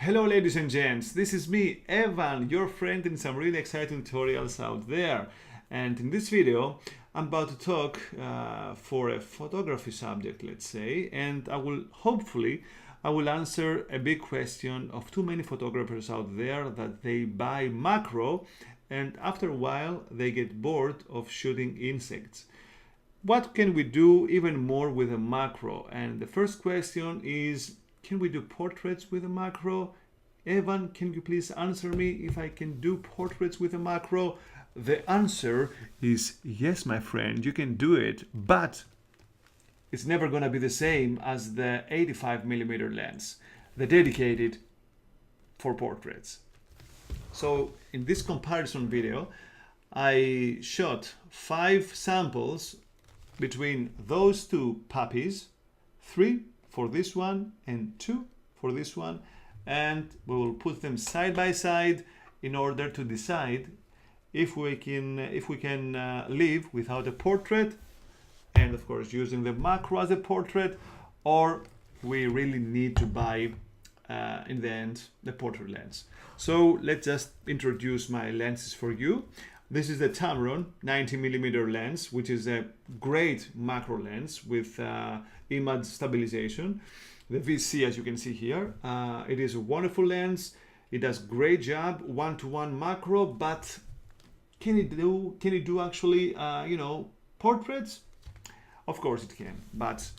Hello ladies and gents, this is me, Evan, your friend in some really exciting tutorials out there. And in this video, I'm about to talk for a photography subject, let's say, and I will answer a big question of too many photographers out there that they buy macro and after a while they get bored of shooting insects. What can we do even more with a macro? And the first question is, can we do portraits with a macro? Evan, can you please answer me if I can do portraits with a macro? The answer is yes, my friend, you can do it, but it's never going to be the same as the 85mm lens, the dedicated for portraits. So in this comparison video, I shot 5 samples between those two puppies, 3 for this one and 2 for this one, and we will put them side by side in order to decide if we can live without a portrait, and of course using the macro as a portrait, or we really need to buy in the end the portrait lens. So let's just introduce my lenses for you. This is the Tamron 90mm lens, which is a great macro lens with image stabilization. The VC, as you can see here, it is a wonderful lens. It does great job one-to-one macro, but can it do actually portraits? Of course it can, but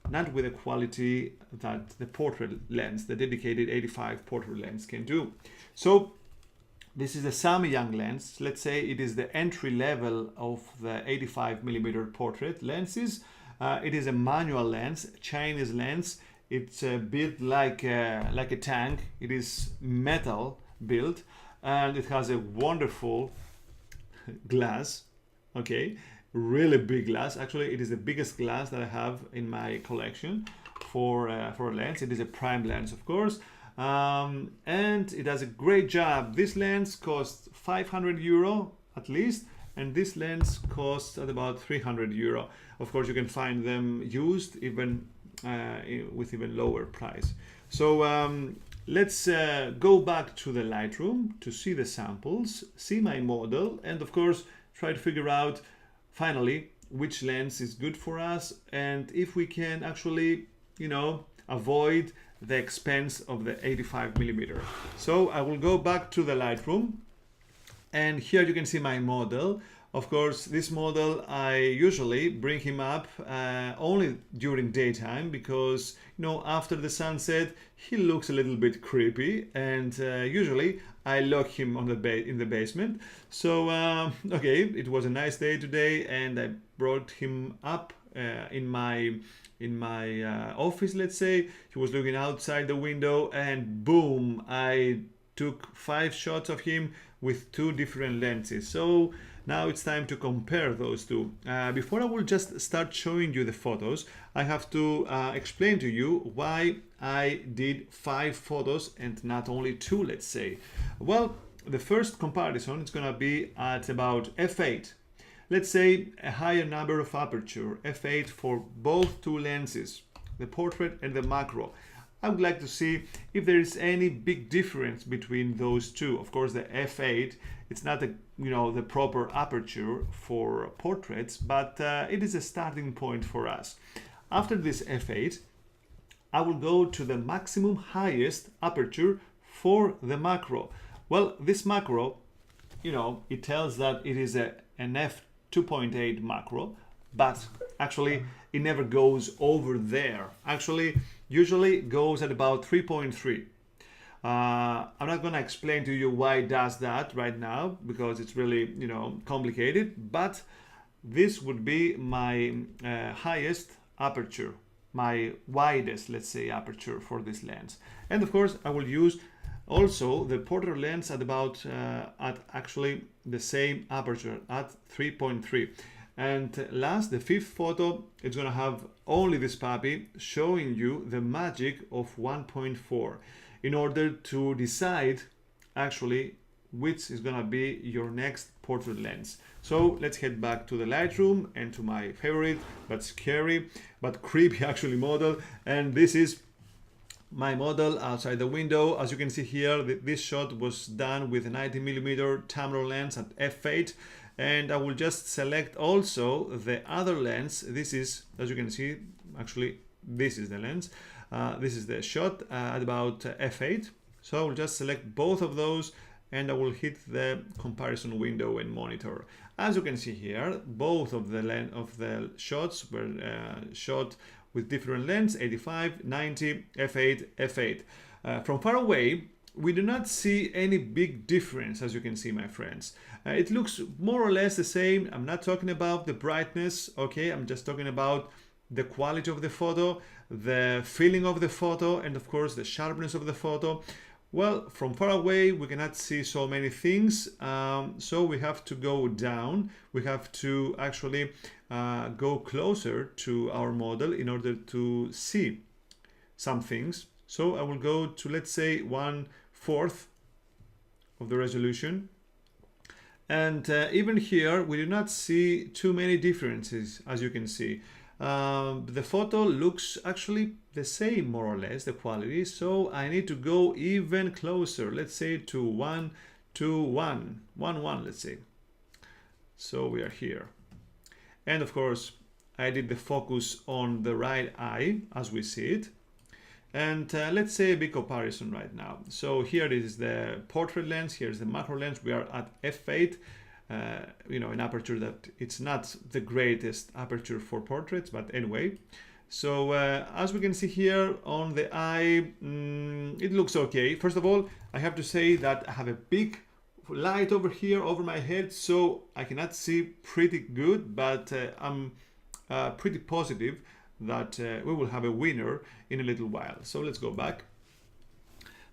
not with the quality that the portrait lens, the dedicated 85 portrait lens can do. So this is a Samyang lens. Let's say it is the entry level of the 85mm portrait lenses. It is a manual lens, Chinese lens. It's built like a tank. It is metal built, and it has a wonderful glass. Okay, really big glass. Actually, it is the biggest glass that I have in my collection for a lens. It is a prime lens, of course. And it does a great job. This lens costs 500 euro at least, and this lens costs at about 300 euro. Of course, you can find them used even with even lower price. So let's go back to the Lightroom to see the samples, see my model, and of course try to figure out finally which lens is good for us and if we can actually, avoid the expense of the 85mm. So I will go back to the Lightroom, and here you can see my model. Of course, this model, I usually bring him up only during daytime because, after the sunset, he looks a little bit creepy, and usually I lock him on in the basement. So, okay, it was a nice day today, and I brought him up in my office, let's say. He was looking outside the window, and boom, I took 5 shots of him with 2 different lenses. So now it's time to compare those two. Before I will just start showing you the photos, I have to explain to you why I did 5 photos and not only 2, let's say. Well, the first comparison is gonna be at about f8. Let's say a higher number of aperture, f8 for both 2 lenses, the portrait and the macro. I would like to see if there is any big difference between those two. Of course, the f8, it's not the proper aperture for portraits, but it is a starting point for us. After this f8, I will go to the maximum highest aperture for the macro. Well, this macro, it tells that it is an f2.8 macro, but actually it never goes over there. Actually, usually goes at about 3.3. I'm not going to explain to you why it does that right now because it's really complicated, but this would be my highest aperture, my widest, let's say, aperture for this lens. And of course I will use also the portrait lens at about at actually the same aperture at 3.3. And last, the 5th photo, it's gonna have only this puppy showing you the magic of 1.4 in order to decide actually which is gonna be your next portrait lens. So let's head back to the Lightroom and to my favorite but scary but creepy actually model, and this is my model outside the window. As you can see here, this shot was done with a 90mm Tamron lens at f8, and I will just select also the other lens. This is, as you can see, actually this is the lens. This is the shot at about f8. So I will just select both of those and I will hit the comparison window and monitor. As you can see here, both of the shots were shot with different lens, 85, 90, f8, f8. From far away, we do not see any big difference, as you can see, my friends. It looks more or less the same. I'm not talking about the brightness, okay? I'm just talking about the quality of the photo, the feeling of the photo, and of course the sharpness of the photo. Well, from far away, we cannot see so many things, so we have to go down. We have to actually go closer to our model in order to see some things. So I will go to, let's say, 1/4 of the resolution. And even here, we do not see too many differences, as you can see. The photo looks actually the same, more or less, the quality. So I need to go even closer, let's say to 1 to 1, 1, 1, let's say. So we are here. And of course, I did the focus on the right eye as we see it. And let's say a big comparison right now. So here is the portrait lens, here's the macro lens. We are at f8. You know, an aperture that it's not the greatest aperture for portraits, but anyway. So as we can see here on the eye, it looks okay. First of all, I have to say that I have a big light over here over my head, so I cannot see pretty good, but I'm pretty positive that we will have a winner in a little while. So let's go back.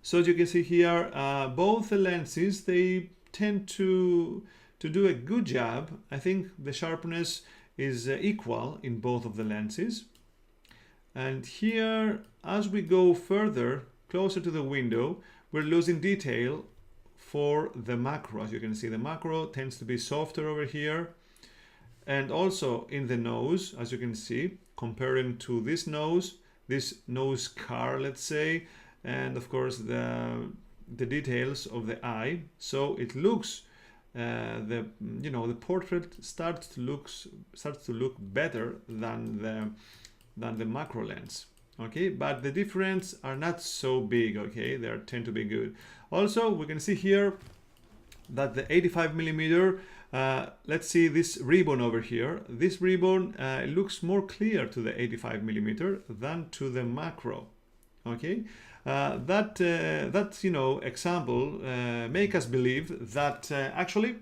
So as you can see here, both the lenses, they tend to do a good job. I think the sharpness is equal in both of the lenses. And here, as we go further, closer to the window, we're losing detail for the macro. As you can see, the macro tends to be softer over here. And also in the nose, as you can see, comparing to this nose car, let's say, and of course the details of the eye. So it looks the portrait starts to look better than the macro lens, okay? But the difference are not so big, okay? They tend to be good. Also, we can see here that the 85mm, let's see this ribbon over here. This ribbon looks more clear to the 85mm than to the macro, okay? That example make us believe that actually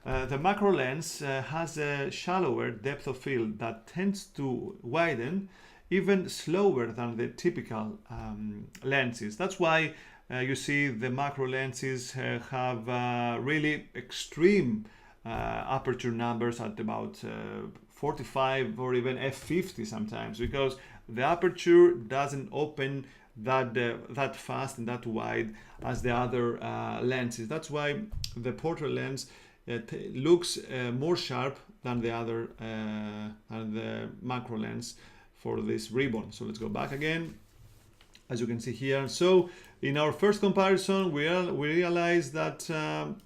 the macro lens has a shallower depth of field that tends to widen even slower than the typical lenses. That's why you see the macro lenses have really extreme aperture numbers at about 45 or even f50 sometimes, because the aperture doesn't open that fast and that wide as the other lenses. That's why the portrait lens looks more sharp than the other and the macro lens for this ribbon. So let's go back again, as you can see here. So in our first comparison, we realize that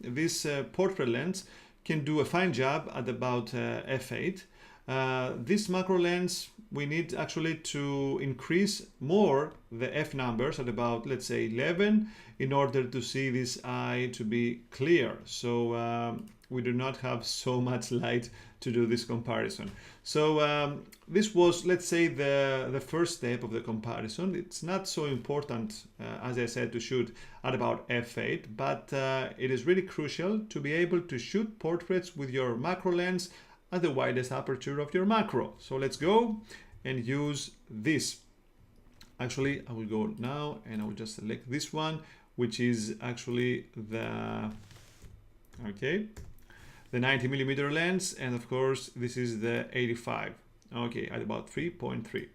this portrait lens can do a fine job at about f8. This macro lens, we need actually to increase more the f numbers at about, let's say, 11 in order to see this eye to be clear. So we do not have so much light to do this comparison. So this was, let's say, the first step of the comparison. It's not so important, as I said, to shoot at about f8, but it is really crucial to be able to shoot portraits with your macro lens at the widest aperture of your macro. So let's go and use this. Actually, I will go now and I will just select this one, which is actually the 90mm lens, and of course this is the 85, okay, at about 3.3,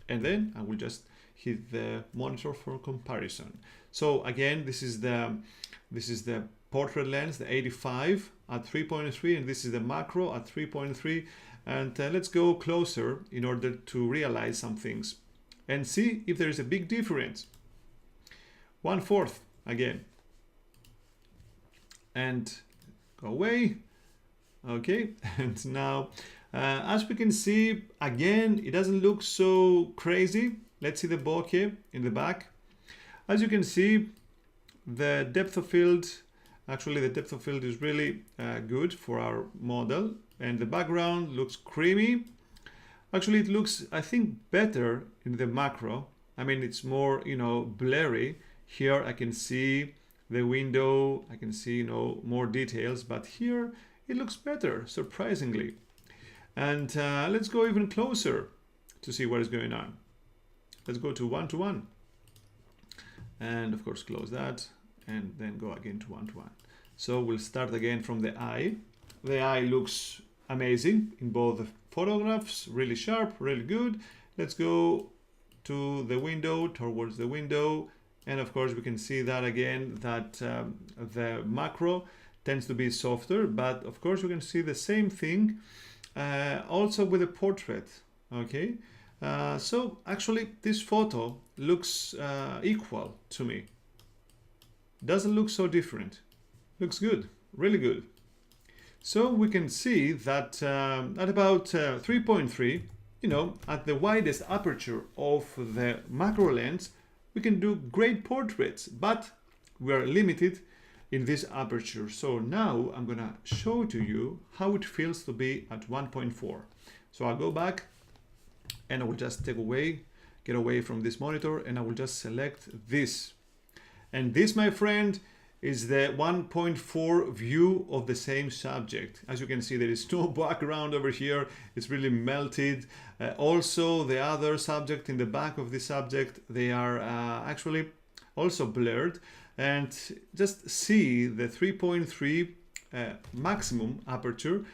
and then I will just hit the monitor for comparison. So again, this is the portrait lens, the 85 at 3.3, and this is the macro at 3.3. And let's go closer in order to realize some things and see if there is a big difference. 1/4 again. And go away. Okay, and now as we can see, again, it doesn't look so crazy. Let's see the bokeh in the back. As you can see, the depth of field, actually the depth of field is really good for our model, and the background looks creamy. Actually, it looks, I think, better in the macro. I mean, it's more, blurry. Here I can see the window, I can see, more details, but here it looks better, surprisingly. And let's go even closer to see what is going on. Let's go to 1:1. And of course, close that and then go again to 1:1. So we'll start again from the eye. The eye looks amazing in both the photographs, really sharp, really good. Let's go to the window, towards the window. And of course, we can see that again, that the macro tends to be softer, but of course, we can see the same thing also with the portrait. Okay, so actually, this photo looks equal to me. Doesn't look so different. Looks good, really good. So we can see that at about 3.3, at the widest aperture of the macro lens, we can do great portraits, but we are limited in this aperture. So now I'm gonna show to you how it feels to be at 1.4. So I'll go back and I will just get away from this monitor, and I will just select this. And this, my friend, is the 1.4 view of the same subject. As you can see, there is no background over here. It's really melted. Also, the other subject in the back of the subject, they are actually also blurred. And just see the 3.3 maximum aperture,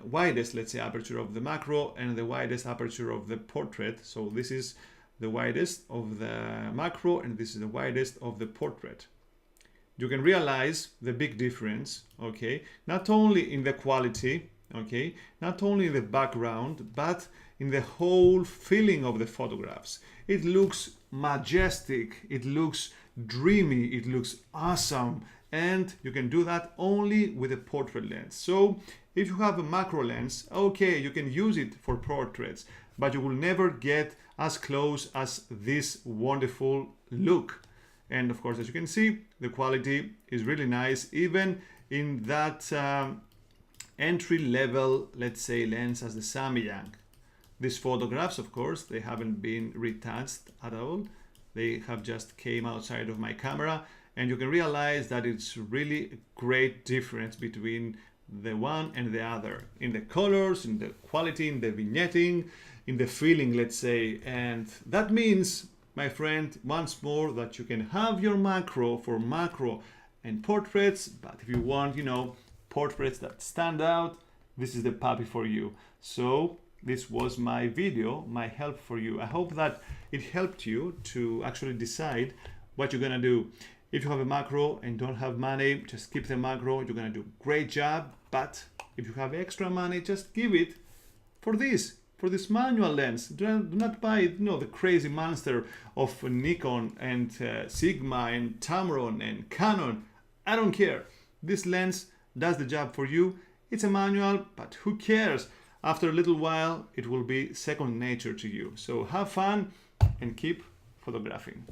widest, let's say, aperture of the macro, and the widest aperture of the portrait. So this is the widest of the macro, and this is the widest of the portrait. You can realize the big difference, okay? Not only in the quality, okay? Not only in the background, but in the whole feeling of the photographs. It looks majestic, it looks dreamy, it looks awesome, and you can do that only with a portrait lens. So if you have a macro lens, okay, you can use it for portraits, but you will never get as close as this wonderful look. And of course, as you can see, the quality is really nice, even in that entry level, let's say, lens as the Samyang. These photographs, of course, they haven't been retouched at all. They have just came outside of my camera, and you can realize that it's really a great difference between the one and the other, in the colors, in the quality, in the vignetting, in the feeling, let's say. And that means, my friend, once more, that you can have your macro for macro and portraits, but if you want, portraits that stand out, this is the puppy for you. So this was my video, my help for you. I hope that it helped you to actually decide what you're gonna do. If you have a macro and don't have money, just keep the macro. You're gonna do a great job. But if you have extra money, just give it for this manual lens. Do not buy, the crazy monster of Nikon and Sigma and Tamron and Canon. I don't care. This lens does the job for you. It's a manual, but who cares? After a little while, it will be second nature to you. So have fun and keep photographing.